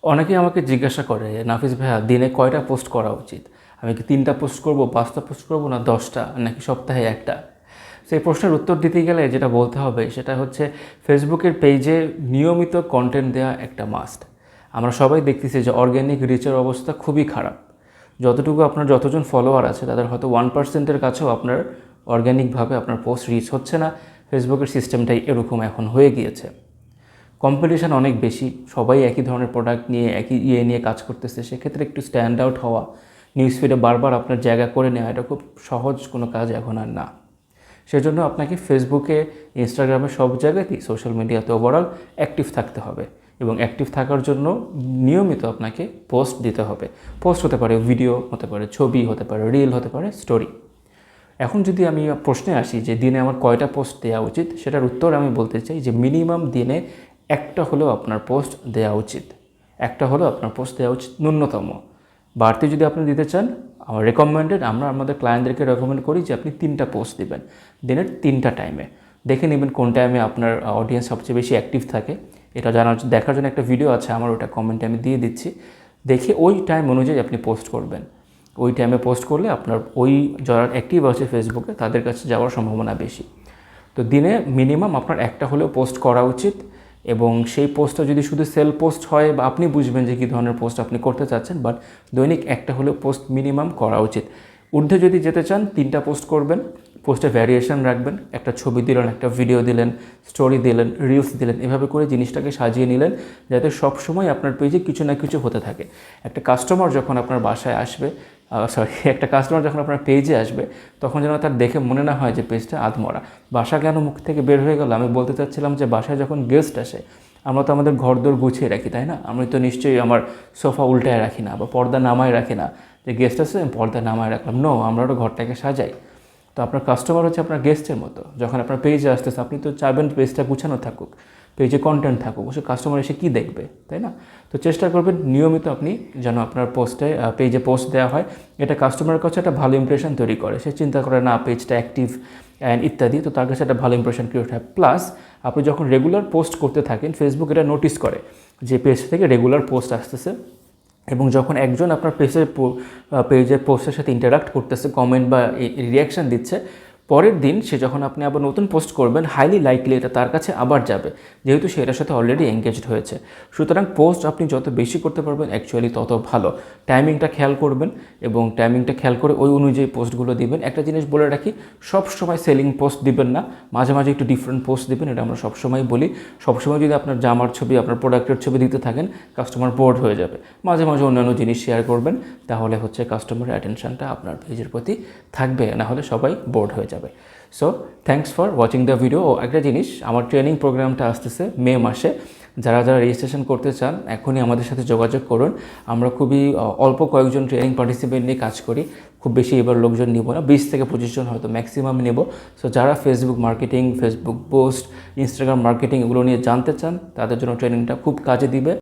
অনেকেই আমাকে জিজ্ঞাসা করে, নাফিস ভাইয়া দিনে কয়টা পোস্ট করা উচিত? আমি কি 3টা পোস্ট করব, 5টা পোস্ট করব, না 10টা, নাকি সপ্তাহে একটা? সেই প্রশ্নের উত্তর দিতে গেলে যেটা বলতে হবে সেটা হচ্ছে ফেসবুকের পেজে নিয়মিত কন্টেন্ট দেওয়া একটা মাস্ট। আমরা সবাই দেখতেছি যে অর্গ্যানিক রিচের অবস্থা খুবই খারাপ। যতটুকু আপনার যতজন ফলোয়ার আছে তাদের হয়তো 1%-এর কাছেও আপনার অর্গ্যানিকভাবে আপনার পোস্ট রিচ হচ্ছে না। ফেসবুকের সিস্টেমটাই এরকম এখন হয়ে গিয়েছে। কম্পিটিশান অনেক বেশি, সবাই একই ধরনের প্রোডাক্ট নিয়ে একই নিয়ে কাজ করতেছে। সেক্ষেত্রে একটু স্ট্যান্ড আউট হওয়া, নিউজ ফিডে বারবার আপনার জায়গা করে নেওয়া, এটা খুব সহজ কোনো কাজ এখন আর না। সেজন্য আপনাকে ফেসবুকে, ইনস্টাগ্রামে, সব জায়গাতেই সোশ্যাল মিডিয়াতে ওভারঅল অ্যাক্টিভ থাকতে হবে। এবং অ্যাক্টিভ থাকার জন্য নিয়মিত আপনাকে পোস্ট দিতে হবে। পোস্ট হতে পারে ভিডিও, হতে পারে ছবি, হতে পারে রিল, হতে পারে স্টোরি। এখন যদি আমি প্রশ্নে আসি যে দিনে আমার কয়টা পোস্ট দেওয়া উচিত, সেটার উত্তর আমি বলতে চাই যে মিনিমাম দিনে একটা হলেও আপনার পোস্ট দেওয়া উচিত। একটা হলেও আপনার পোস্ট দেওয়া উচিত ন্যূনতম। বাড়তি যদি আপনি দিতে চান, আমার রেকমেন্ডেড, আমরা আমাদের ক্লায়েন্টদেরকে রেকমেন্ড করি যে আপনি 3টা পোস্ট দিবেন দিনের 3টা টাইমে। দেখে নেবেন কোন টাইমে আপনার অডিয়েন্স সবচেয়ে বেশি অ্যাক্টিভ থাকে। এটা দেখার জন্য একটা ভিডিও আছে আমার, ওটা কমেন্টে আমি দিয়ে দিচ্ছি। দেখে ওই টাইম অনুযায়ী আপনি পোস্ট করবেন। ওই টাইমে পোস্ট করলে আপনার ওই যারা অ্যাক্টিভ আছে ফেসবুকে তাদের কাছে যাওয়ার সম্ভাবনা বেশি। তো দিনে মিনিমাম আপনার একটা হলেও পোস্ট করা উচিত। এবং সেই পোস্টটা যদি শুধু সেল পোস্ট হয়, বা আপনি বুঝবেন যে কী ধরনের পোস্ট আপনি করতে চাচ্ছেন, বাট দৈনিক একটা হলেও পোস্ট মিনিমাম করা উচিত। ঊর্ধ্বে যদি যেতে চান 3টা পোস্ট করবেন। পোস্টে ভ্যারিয়েশন রাখবেন, একটা ছবি দিলেন, একটা ভিডিও দিলেন, স্টোরি দিলেন, রিলস দিলেন, এভাবে করে জিনিসটাকে সাজিয়ে নিলেন যাতে সবসময় আপনার পেজে কিছু না কিছু হতে থাকে। একটা কাস্টমার যখন আপনার বাসায় আসবে, একটা কাস্টমার যখন আপনার পেজে আসবে, তখন যেন তার দেখে মনে না হয় যে পেজটা আধমরা। বাসা কেন মুখ থেকে বের হয়ে গেল? আমি বলতে চাচ্ছিলাম যে বাসায় যখন গেস্ট আসে, আমরা তো আমাদের ঘরদোর গুছিয়ে রাখি, তাই না? আমি তো নিশ্চয়ই আমার সোফা উল্টায় রাখি না, বা পর্দা নামায় রাখি না। যে গেস্ট আসে পর্দা নামায় রাখলাম, নো, আমরা তো ঘরটাকে সাজাই। তো আপনার কাস্টমার হচ্ছে আপনার গেস্টের মতো। যখন আপনার পেজে আসতেছে, আপনি তো চাইবেন পেজটা গুছানো থাকুক, পেজে কন্টেন্ট থাকুক, অবশ্যই কাস্টমার এসে কী দেখবে, তাই না? তো চেষ্টা করবেন নিয়মিত আপনি যেন আপনার পেজে পোস্ট দেওয়া হয়। এটা কাস্টমারের কাছে একটা ভালো ইমপ্রেশন তৈরি করে। সে চিন্তা করে না পেজটা অ্যাক্টিভ অ্যান্ড ইত্যাদি, তো তার কাছে একটা ভালো ইমপ্রেশন ক্রিয়েট হয়। প্লাস আপনি যখন রেগুলার পোস্ট করতে থাকেন, ফেসবুক এটা নোটিস করে যে পেজ থেকে রেগুলার পোস্ট আসতেছে। এবং যখন একজন আপনার পেজের পোস্টের সাথে ইন্টারাক্ট করতেছে, কমেন্ট বা রিয়াকশান দিচ্ছে, পরের দিন সে যখন আপনি আবার নতুন পোস্ট করবেন, হাইলি লাইকলি এটা তার কাছে আবার যাবে, যেহেতু সে এটার সাথে অলরেডি এঙ্গেজড হয়েছে। সুতরাং পোস্ট আপনি যত বেশি করতে পারবেন অ্যাকচুয়ালি তত ভালো। টাইমিংটা খেয়াল করবেন, এবং টাইমিংটা খেয়াল করে ওই অনুযায়ী পোস্টগুলো দিবেন। একটা জিনিস বলে রাখি, সব সময় সেলিং পোস্ট দিবেন না, মাঝে মাঝে একটু ডিফারেন্ট পোস্ট দিবেন। এটা আমরা সবসময় বলি। সবসময় যদি আপনার জামার ছবি, আপনার প্রোডাক্টের ছবি দিতে থাকেন, কাস্টমার বোর্ড হয়ে যাবে। মাঝে মাঝে অন্যান্য জিনিস শেয়ার করবেন, তাহলে হচ্ছে কাস্টমারের অ্যাটেনশনটা আপনার পেজের প্রতি থাকবে, না হলে সবাই বোর্ড হয়ে যাবে। So thanks for watching the video. ও একটা জিনিস, আমার ট্রেনিং প্রোগ্রামটা আসতেছে মে মাসে। যারা যারা রেজিস্ট্রেশন করতে চান এখনই আমাদের সাথে যোগাযোগ করুন। আমরা খুবই অল্প কয়েকজন ট্রেনিং পার্টিসিপেন্ট নিয়ে কাজ করি, খুব বেশি এবার লোকজন নিব না, 20 থেকে 25 জন হয়তো ম্যাক্সিমাম নেব। সো যারা Facebook marketing, Facebook post, Instagram marketing এগুলো নিয়ে জানতে চান, তাদের জন্য ট্রেনিংটা খুব কাজে দিবে।